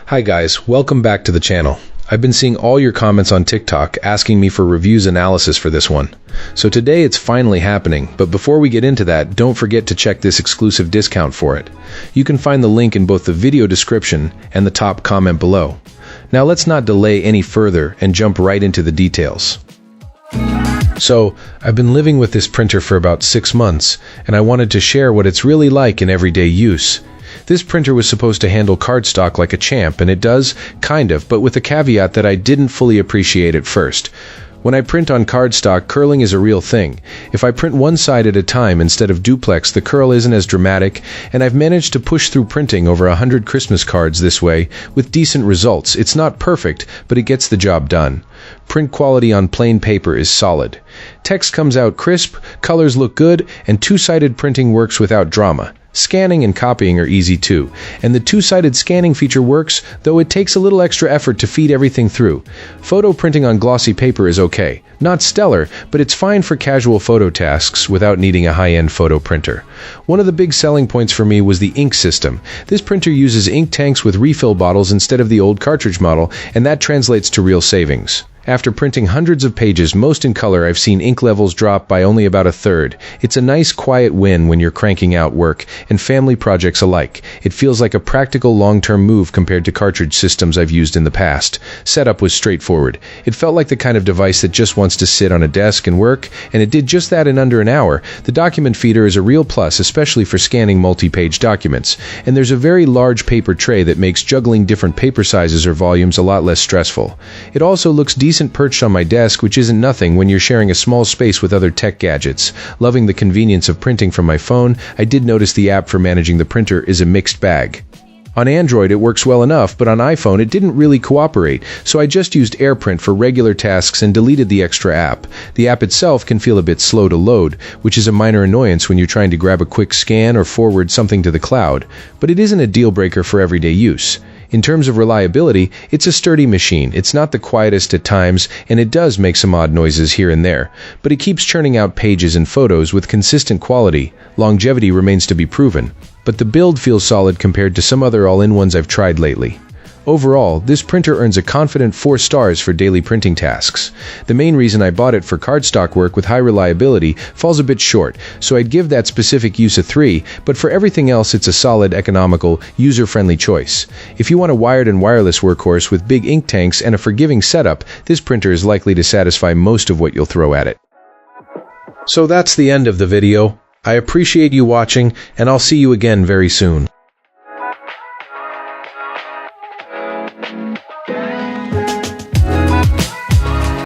Hi guys, welcome back to the channel. I've been seeing all your comments on TikTok asking me for reviews analysis for this one. So today it's finally happening, but before we get into that, don't forget to check this exclusive discount for it. You can find the link in both the video description and the top comment below. Now let's not delay any further and jump right into the details. So, I've been living with this printer for about 6 months, and I wanted to share what it's really like in everyday use. This printer was supposed to handle cardstock like a champ, and it does, kind of, but with a caveat that I didn't fully appreciate at first. When I print on cardstock, curling is a real thing. If I print one side at a time instead of duplex, the curl isn't as dramatic, and I've managed to push through printing over 100 Christmas cards this way, with decent results. It's not perfect, but it gets the job done. Print quality on plain paper is solid. Text comes out crisp, colors look good, and two-sided printing works without drama. Scanning and copying are easy too, and the two-sided scanning feature works, though it takes a little extra effort to feed everything through. Photo printing on glossy paper is okay. Not stellar, but it's fine for casual photo tasks without needing a high-end photo printer. One of the big selling points for me was the ink system. This printer uses ink tanks with refill bottles instead of the old cartridge model, and that translates to real savings. After printing hundreds of pages, most in color, I've seen ink levels drop by only about a third. It's a nice quiet win when you're cranking out work and family projects alike. It feels like a practical long-term move compared to cartridge systems I've used in the past. Setup was straightforward. It felt like the kind of device that just wants to sit on a desk and work, and it did just that in under an hour. The document feeder is a real plus, especially for scanning multi-page documents, and there's a very large paper tray that makes juggling different paper sizes or volumes a lot less stressful. It also looks decent perched on my desk, which isn't nothing when you're sharing a small space with other tech gadgets. Loving the convenience of printing from my phone, I did notice the app for managing the printer is a mixed bag. On Android it works well enough, but on iPhone it didn't really cooperate, so I just used AirPrint for regular tasks and deleted the extra app. The app itself can feel a bit slow to load, which is a minor annoyance when you're trying to grab a quick scan or forward something to the cloud, but it isn't a deal breaker for everyday use. In terms of reliability, it's a sturdy machine. It's not the quietest at times, and it does make some odd noises here and there, but it keeps churning out pages and photos with consistent quality. Longevity remains to be proven, but the build feels solid compared to some other all-in-ones I've tried lately. Overall, this printer earns a confident 4 stars for daily printing tasks. The main reason I bought it for cardstock work with high reliability falls a bit short, so I'd give that specific use a 3, but for everything else it's a solid, economical, user-friendly choice. If you want a wired and wireless workhorse with big ink tanks and a forgiving setup, this printer is likely to satisfy most of what you'll throw at it. So that's the end of the video. I appreciate you watching, and I'll see you again very soon.